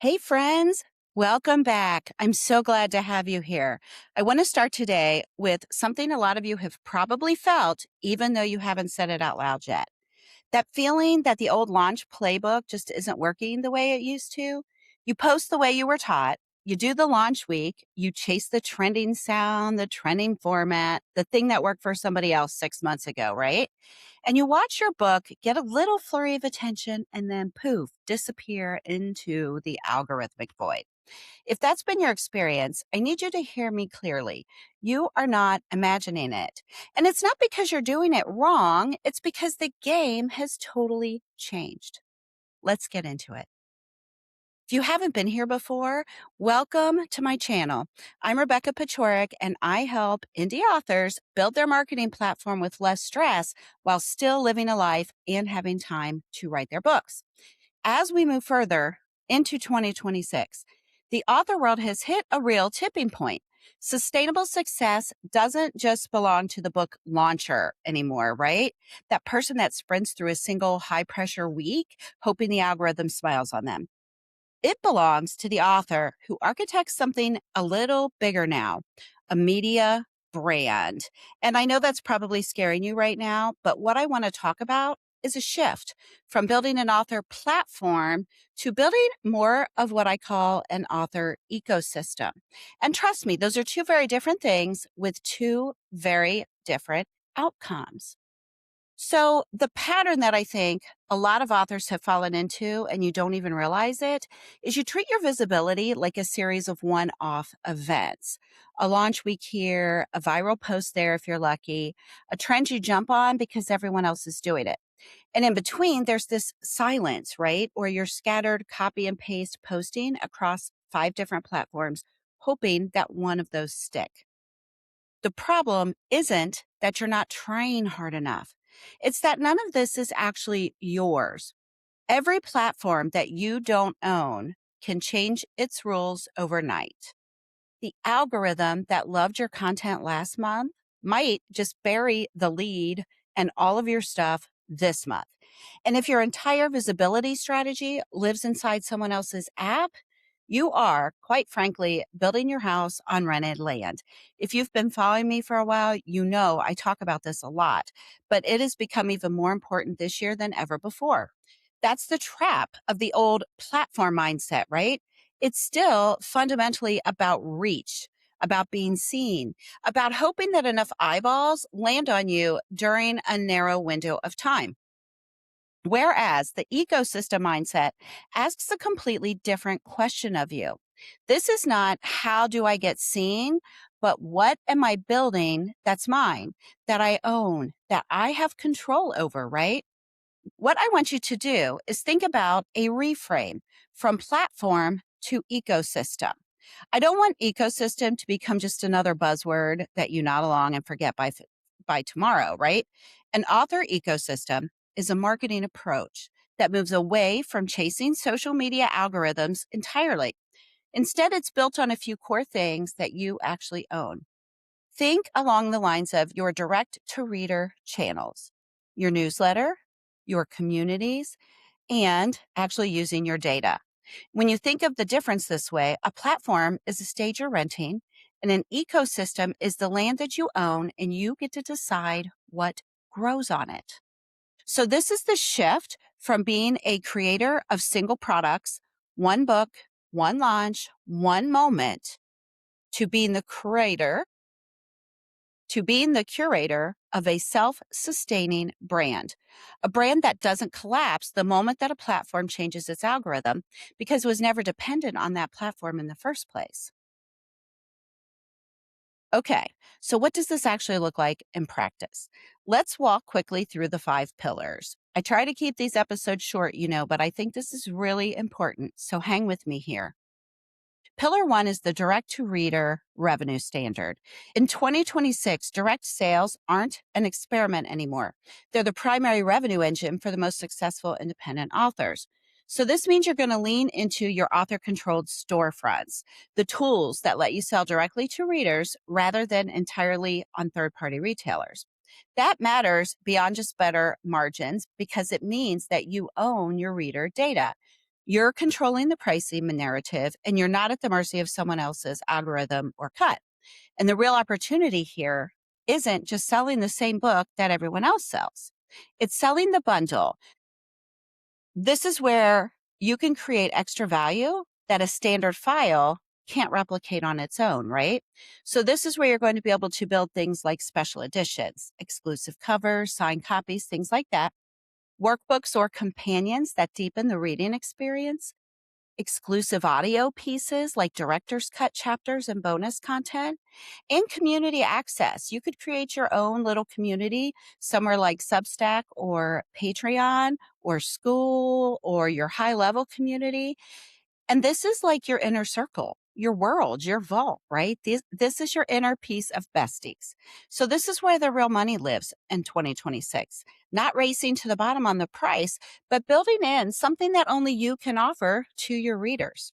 Hey, friends. Welcome back. I'm so glad to have you here. I want to start today with something a lot of you have probably felt, even though you haven't said it out loud yet. That feeling that the old launch playbook just isn't working the way it used to. You post the way you were taught, you do the launch week, you chase the trending sound, the trending format, the thing that worked for somebody else 6 months ago, right? And you watch your book get a little flurry of attention and then poof, disappear into the algorithmic void. If that's been your experience, I need you to hear me clearly. You are not imagining it. And it's not because you're doing it wrong, it's because the game has totally changed. Let's get into it. If you haven't been here before, welcome to my channel. I'm Rebecca Pachorik, and I help indie authors build their marketing platform with less stress while still living a life and having time to write their books. As we move further into 2026, the author world has hit a real tipping point. Sustainable success doesn't just belong to the book launcher anymore, right? That person that sprints through a single high pressure week, hoping the algorithm smiles on them. It belongs to the author who architects something a little bigger now, a media brand. And I know that's probably scaring you right now, but what I want to talk about is a shift from building an author platform to building more of what I call an author ecosystem. And trust me, those are two very different things with two very different outcomes. So, the pattern that I think a lot of authors have fallen into, and you don't even realize it, is you treat your visibility like a series of one off events. A launch week here, a viral post there if you're lucky, a trend you jump on because everyone else is doing it. And in between, there's this silence, right? Or you're scattered copy and paste posting across 5 different platforms, hoping that one of those stick. The problem isn't that you're not trying hard enough. It's that none of this is actually yours. Every platform that you don't own can change its rules overnight. The algorithm that loved your content last month might just bury the lead and all of your stuff this month. And if your entire visibility strategy lives inside someone else's app, you are, quite frankly, building your house on rented land. If you've been following me for a while, you know I talk about this a lot, but it has become even more important this year than ever before. That's the trap of the old platform mindset, right? It's still fundamentally about reach, about being seen, about hoping that enough eyeballs land on you during a narrow window of time. Whereas the ecosystem mindset asks a completely different question of you. This is not how do I get seen, but what am I building that's mine, that I own, that I have control over, right? What I want you to do is think about a reframe from platform to ecosystem. I don't want ecosystem to become just another buzzword that you nod along and forget by tomorrow, right? An author ecosystem is a marketing approach that moves away from chasing social media algorithms entirely. Instead, it's built on a few core things that you actually own. Think along the lines of your direct to reader channels, your newsletter, your communities, and actually using your data. When you think of the difference this way, a platform is a stage you're renting, and an ecosystem is the land that you own, and you get to decide what grows on it. So, this is the shift from being a creator of single products, one book, one launch, one moment, to being the creator to being the curator of a self-sustaining brand, a brand that doesn't collapse the moment that a platform changes its algorithm because it was never dependent on that platform in the first place. Okay, so what does this actually look like in practice? Let's walk quickly through the 5 pillars. I try to keep these episodes short, but I think this is really important, so hang with me here. Pillar 1 is the direct to reader revenue standard. In 2026, direct sales aren't an experiment anymore. They're the primary revenue engine for the most successful independent authors. So this means you're going to lean into your author controlled storefronts, the tools that let you sell directly to readers rather than entirely on third party retailers. That matters beyond just better margins because it means that you own your reader data. You're controlling the pricing narrative, and you're not at the mercy of someone else's algorithm or cut. And the real opportunity here isn't just selling the same book that everyone else sells. It's selling the bundle. This is where you can create extra value that a standard file can't replicate on its own, right? So this is where you're going to be able to build things like special editions, exclusive covers, signed copies, things like that, workbooks or companions that deepen the reading experience, exclusive audio pieces like director's cut chapters and bonus content, and community access. You could create your own little community somewhere like Substack or Patreon or school or your high level community. And this is like your inner circle, your world, your vault, right? This is your inner piece of besties. So this is where the real money lives in 2026. Not racing to the bottom on the price, but building in something that only you can offer to your readers.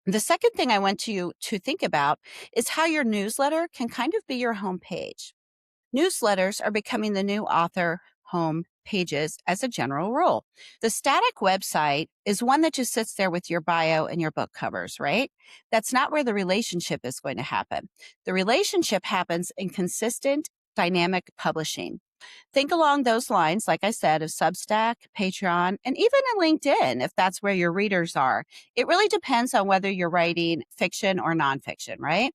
The second thing I want you to think about is how your newsletter can kind of be your homepage. Newsletters are becoming the new author home pages as a general rule. The static website is one that just sits there with your bio and your book covers, right? That's not where the relationship is going to happen. The relationship happens in consistent, dynamic publishing. Think along those lines, like I said, of Substack, Patreon, and even in LinkedIn, if that's where your readers are. It really depends on whether you're writing fiction or nonfiction, right?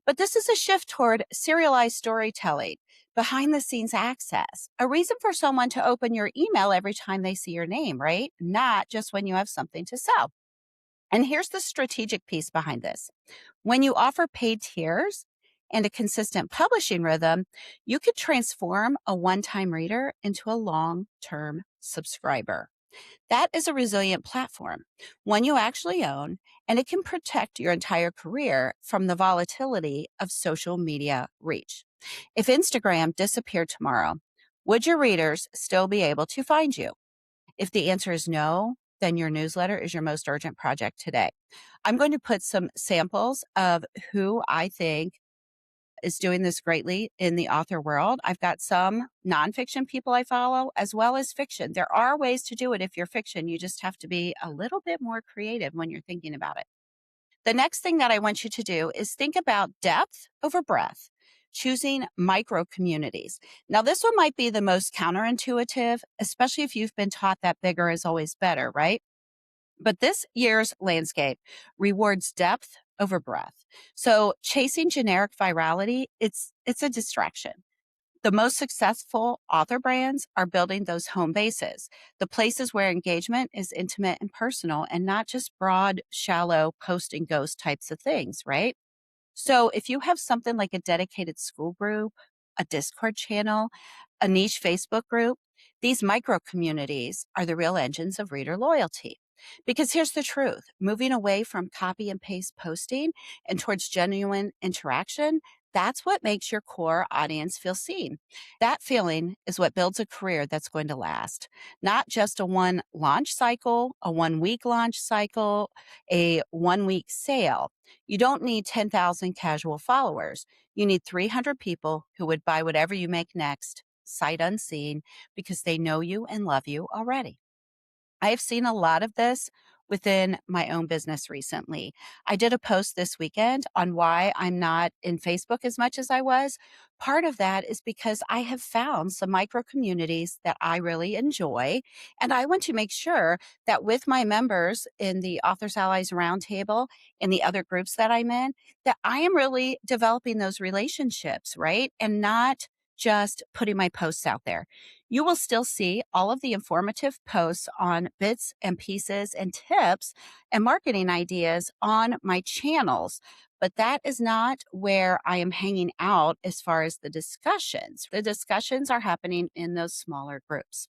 But this is a shift toward serialized storytelling, behind the scenes access, a reason for someone to open your email every time they see your name, right? Not just when you have something to sell. And here's the strategic piece behind this. When you offer paid tiers and a consistent publishing rhythm, you could transform a one-time reader into a long-term subscriber. That is a resilient platform, one you actually own, and it can protect your entire career from the volatility of social media reach. If Instagram disappeared tomorrow, would your readers still be able to find you? If the answer is no, then your newsletter is your most urgent project today. I'm going to put some samples of who I think is doing this greatly in the author world. I've got some nonfiction people I follow as well as fiction. There are ways to do it if you're fiction. You just have to be a little bit more creative when you're thinking about it. The next thing that I want you to do is think about depth over breadth, choosing micro communities. Now, this one might be the most counterintuitive, especially if you've been taught that bigger is always better, right? But this year's landscape rewards depth over breadth. So chasing generic virality, it's a distraction. The most successful author brands are building those home bases, the places where engagement is intimate and personal and not just broad, shallow posting ghost types of things, right? So if you have something like a dedicated school group, a Discord channel, a niche Facebook group, these micro communities are the real engines of reader loyalty. Because here's the truth, moving away from copy and paste posting and towards genuine interaction, that's what makes your core audience feel seen. That feeling is what builds a career that's going to last, not just a one launch cycle, a 1 week launch cycle, a 1 week sale. You don't need 10,000 casual followers. You need 300 people who would buy whatever you make next, sight unseen, because they know you and love you already. I have seen a lot of this within my own business recently. I did a post this weekend on why I'm not in Facebook as much as I was. Part of that is because I have found some micro communities that I really enjoy. And I want to make sure that with my members in the Authors Allies Roundtable and the other groups that I'm in, that I am really developing those relationships, right? And not just putting my posts out there. You will still see all of the informative posts on bits and pieces and tips and marketing ideas on my channels. But that is not where I am hanging out as far as the discussions. The discussions are happening in those smaller groups.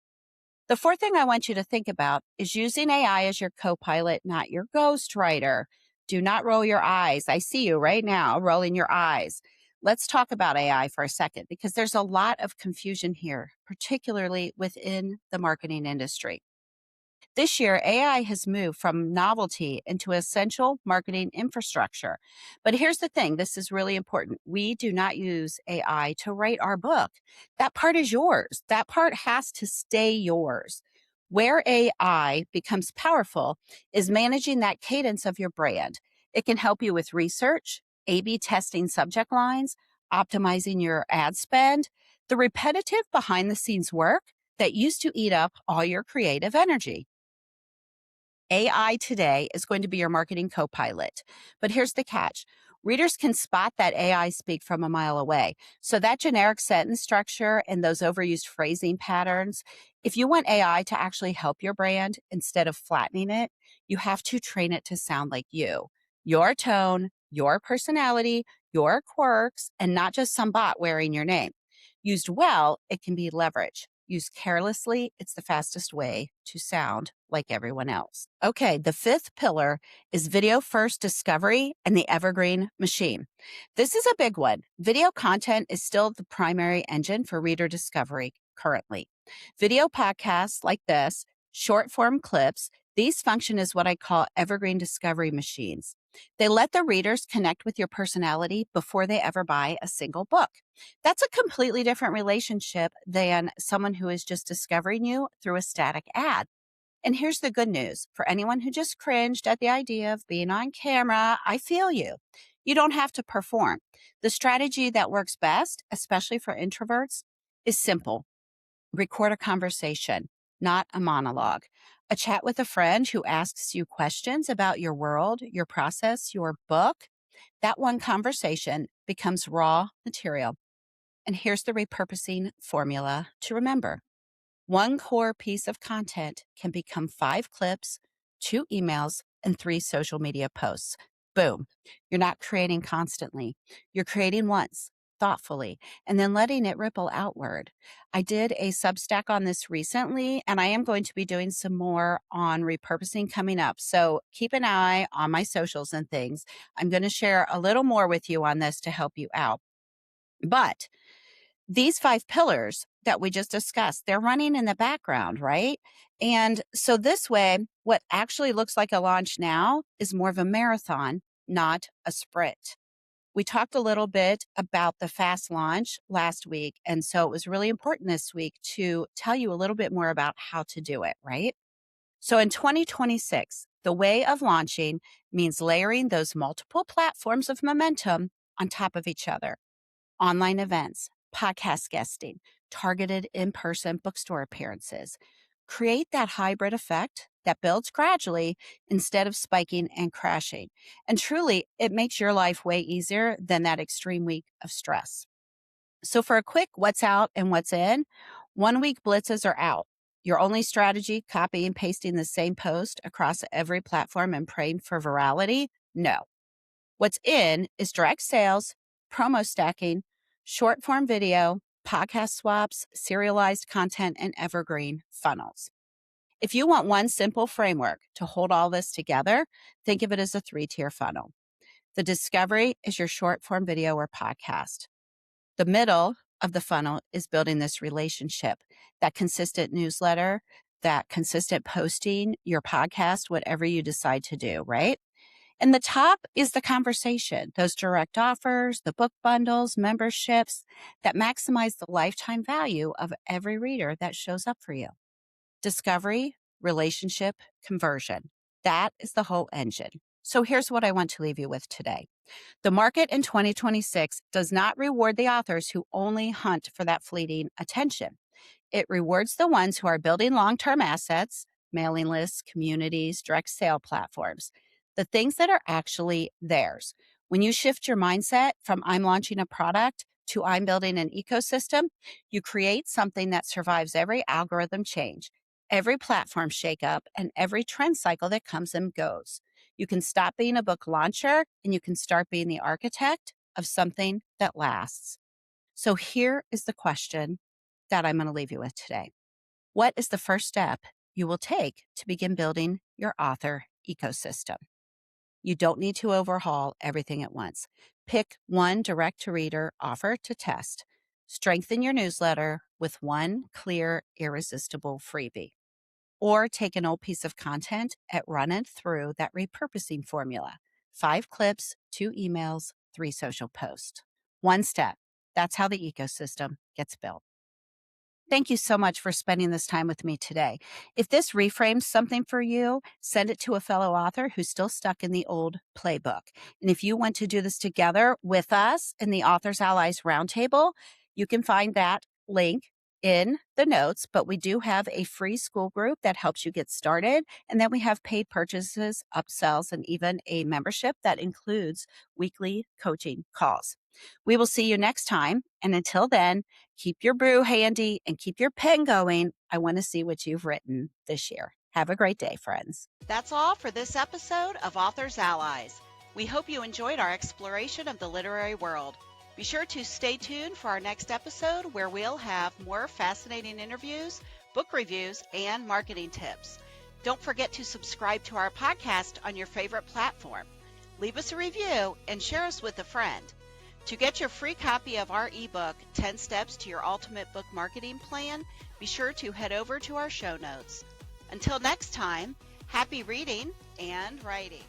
The fourth thing I want you to think about is using AI as your co-pilot, not your ghostwriter. Do not roll your eyes. I see you right now rolling your eyes. Let's talk about AI for a second because there's a lot of confusion here, particularly within the marketing industry. This year, AI has moved from novelty into essential marketing infrastructure. But here's the thing, this is really important. We do not use AI to write our book. That part is yours. That part has to stay yours. Where AI becomes powerful is managing that cadence of your brand. It can help you with research, A/B testing subject lines, optimizing your ad spend, the repetitive behind the scenes work that used to eat up all your creative energy. AI today is going to be your marketing co-pilot. But here's the catch. Readers can spot that AI speak from a mile away. So that generic sentence structure and those overused phrasing patterns, if you want AI to actually help your brand instead of flattening it, you have to train it to sound like you. Your tone, your personality, your quirks, and not just some bot wearing your name. Used well, it can be leverage. Used carelessly, it's the fastest way to sound like everyone else. Okay, the fifth pillar is video first discovery and the evergreen machine. This is a big one. Video content is still the primary engine for reader discovery currently. Video podcasts like this, short form clips, these function as what I call evergreen discovery machines. They let the readers connect with your personality before they ever buy a single book. That's a completely different relationship than someone who is just discovering you through a static ad. And here's the good news for anyone who just cringed at the idea of being on camera, I feel you. You don't have to perform. The strategy that works best, especially for introverts, is simple. Record a conversation, not a monologue. A chat with a friend who asks you questions about your world, your process, your book. That one conversation becomes raw material. And here's the repurposing formula to remember. One core piece of content can become 5 clips, 2 emails, and 3 social media posts. Boom. You're not creating constantly. You're creating once, thoughtfully, and then letting it ripple outward. I did a Substack on this recently, and I am going to be doing some more on repurposing coming up. So keep an eye on my socials and things. I'm going to share a little more with you on this to help you out. But these 5 pillars that we just discussed, they're running in the background, right? And so this way, what actually looks like a launch now is more of a marathon, not a sprint. We talked a little bit about the fast launch last week. And so it was really important this week to tell you a little bit more about how to do it, right? So in 2026, the way of launching means layering those multiple platforms of momentum on top of each other. Online events, podcast guesting, targeted in person bookstore appearances. Create that hybrid effect that builds gradually instead of spiking and crashing. And truly, it makes your life way easier than that extreme week of stress. So, for a quick what's out and what's in, 1 week blitzes are out. Your only strategy, copy and pasting the same post across every platform and praying for virality? No. What's in is direct sales, promo stacking, short form video, podcast swaps, serialized content, and evergreen funnels. If you want one simple framework to hold all this together, think of it as a 3-tier funnel. The discovery is your short form video or podcast. The middle of the funnel is building this relationship, that consistent newsletter, that consistent posting, your podcast, whatever you decide to do, right? And the top is the conversation, those direct offers, the book bundles, memberships that maximize the lifetime value of every reader that shows up for you. Discovery, relationship, conversion. That is the whole engine. So here's what I want to leave you with today. The market in 2026 does not reward the authors who only hunt for that fleeting attention. It rewards the ones who are building long-term assets, mailing lists, communities, direct sale platforms, the things that are actually theirs. When you shift your mindset from I'm launching a product to I'm building an ecosystem, you create something that survives every algorithm change, every platform shakeup, and every trend cycle that comes and goes. You can stop being a book launcher and you can start being the architect of something that lasts. So here is the question that I'm going to leave you with today. What is the first step you will take to begin building your author ecosystem? You don't need to overhaul everything at once. Pick one direct to reader offer to test. Strengthen your newsletter with one clear, irresistible freebie. Or take an old piece of content and run it through that repurposing formula. 5 clips, 2 emails, 3 social posts. One step. That's how the ecosystem gets built. Thank you so much for spending this time with me today. If this reframes something for you, send it to a fellow author who's still stuck in the old playbook. And if you want to do this together with us in the Authors Allies Roundtable, you can find that link in the notes, but we do have a free school group that helps you get started. And then we have paid purchases, upsells, and even a membership that includes weekly coaching calls. We will see you next time. And until then, keep your brew handy and keep your pen going. I want to see what you've written this year. Have a great day, friends. That's all for this episode of Authors Allies. We hope you enjoyed our exploration of the literary world. Be sure to stay tuned for our next episode where we'll have more fascinating interviews, book reviews, and marketing tips. Don't forget to subscribe to our podcast on your favorite platform. Leave us a review and share us with a friend. To get your free copy of our ebook, 10 Steps to Your Ultimate Book Marketing Plan, be sure to head over to our show notes. Until next time, happy reading and writing.